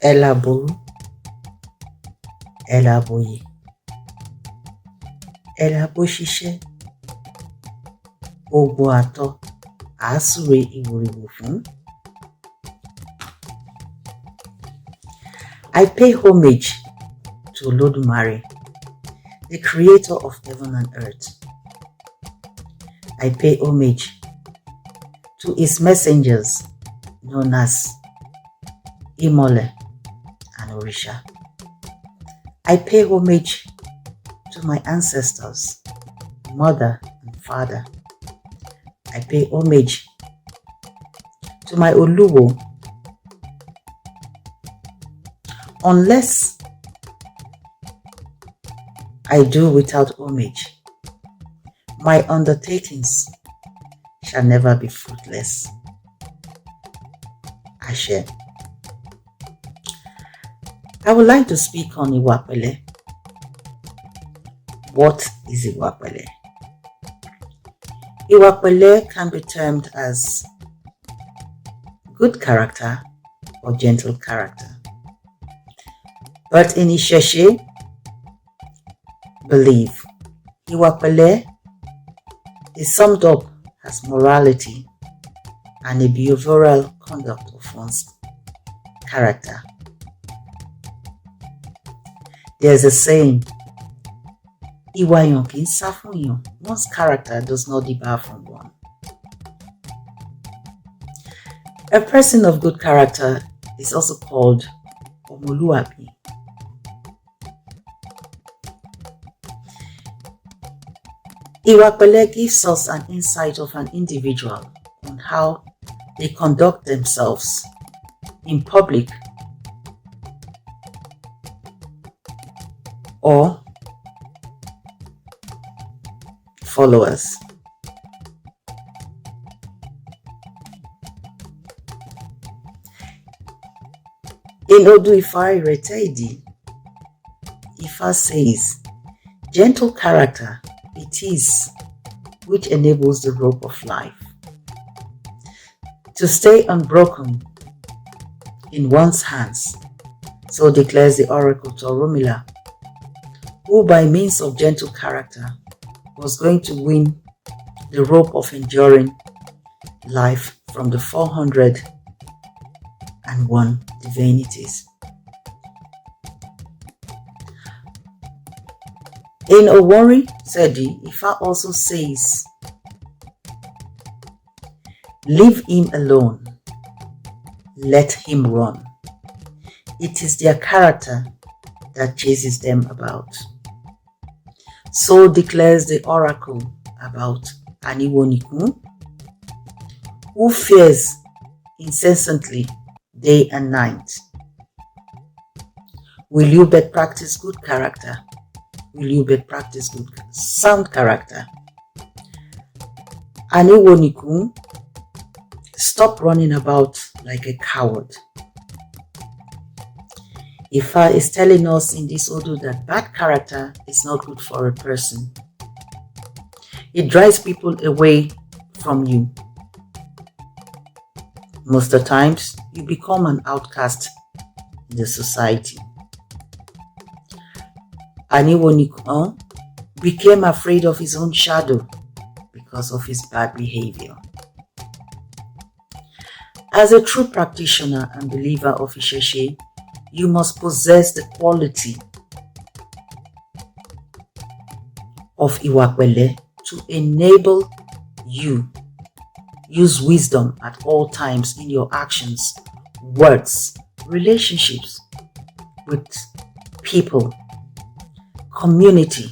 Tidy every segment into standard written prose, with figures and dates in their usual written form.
Elaboru, Elaboye, Elabosise, Ogbo Ato, Asure Iworiwo fun. I pay homage to Olodumare, the creator of heaven and earth. I pay homage to his messengers known as Imole and Orisha. I pay homage to my ancestors, mother and father. I pay homage to my Oluwo. Unless I do without homage, my undertakings shall never be fruitless. Ashe. I would like to speak on Ìwà Pẹ. What is Ìwà Pẹ? Ìwà Pẹ can be termed as good character or gentle character. But in ÌṢÍTÍ belief, Ìwà Pẹ is summed up as morality and a behavioral conduct of one's character. There's a saying, Ìwà èèyàn kì í sá fún èèyàn. One's character does not debar from one. A person of good character is also called Ọmọlúwàbí. Ìwà Pẹ gives us an insight of an individual on how they conduct themselves in public or followers. In Odu Ifa Ìrètè, Ifa says, gentle character it is which enables the rope of life to stay unbroken in one's hands. So declares the oracle to Orunmila, who by means of gentle character was going to win the rope of enduring life from the 401 divinities. In Owori Sedi, Ifa also says, leave him alone, let him run. It is their character that chases them about. So declares the oracle about Aniwonikun, who fears incessantly day and night. Will you but practice good character? Will you but practice good, sound character? Aniwonikun, stop running about like a coward. Ifa is telling us in this Odu that bad character is not good for a person. It drives people away from you. Most of the times, you become an outcast in the society. Aniwonikun became afraid of his own shadow because of his bad behavior. As a true practitioner and believer of ÌṢÍTÍ, you must possess the quality of Ìwà Pẹ to enable you use wisdom at all times in your actions, words, relationships with people, community.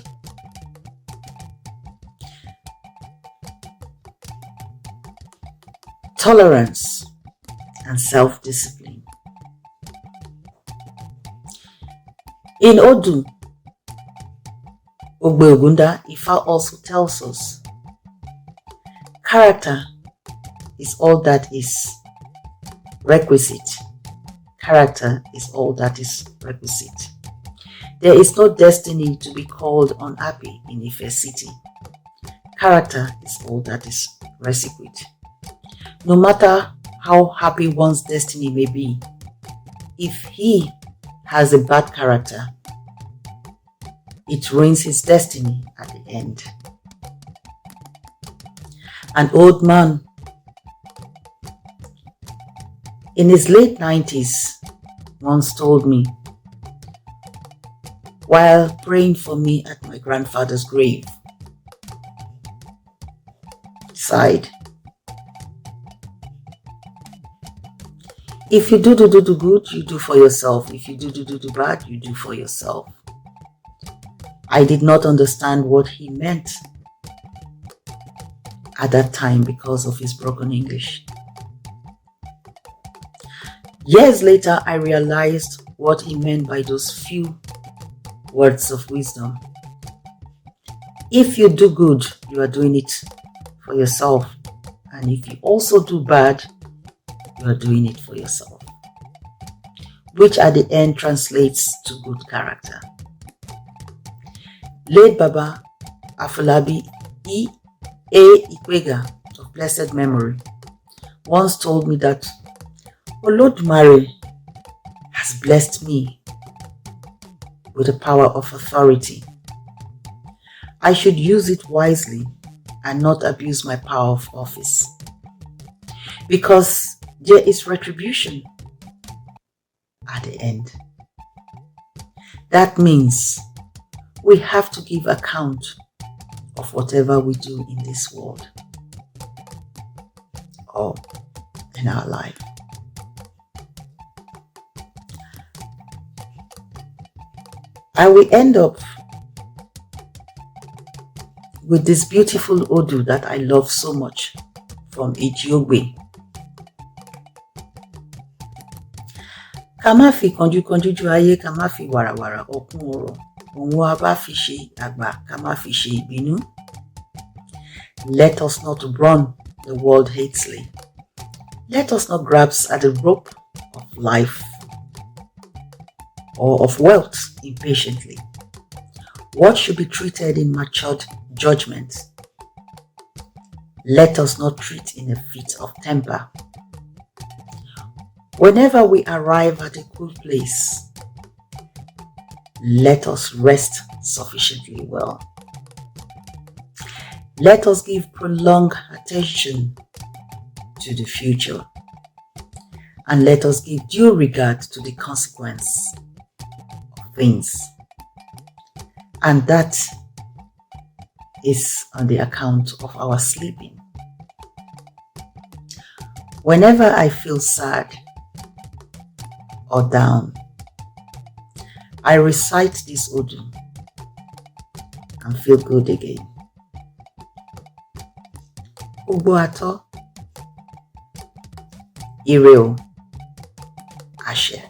Tolerance and self-discipline. In Odu Ogbeogunda, Ifa also tells us, character is all that is requisite. Character is all that is requisite. There is no destiny to be called unhappy in Ife city. Character is all that is requisite. No matter how happy one's destiny may be, if he has a bad character, it ruins his destiny at the end. An old man in his late 90s once told me, while praying for me at my grandfather's grave, sighed, if you do good, you do for yourself. If you do bad, you do for yourself. I did not understand what he meant at that time because of his broken English. Years later, I realized what he meant by those few words of wisdom. If you do good, you are doing it for yourself. And if you also do bad, you are doing it for yourself. Which at the end translates to good character. Late Baba Afolabi Ikwega of blessed memory once told me that Olodumare has blessed me with the power of authority. I should use it wisely and not abuse my power of office, because there is retribution at the end. That means we have to give account of whatever we do in this world or in our life. I will end up with this beautiful Odu that I love so much from Ijiogbe. Ká má fi kánjú ju ayé, ká má fi wàràwàrà ọkún ọ̀rọ̀, òun a bá fi ṣe àgbà, ká má fi ṣe ìbínú. Let us not run the world hastily. Let us not grasp at the rope of life or of wealth impatiently. What should be treated in matured judgment, let us not treat in a fit of temper. Whenever we arrive at a cool place, let us rest sufficiently well. Let us give prolonged attention to the future, and let us give due regard to the consequence of things. And that is on the account of our sleeping. Whenever I feel sad or down, I recite this Odu and feel good again. Ugbo ato, ire o, àṣẹ.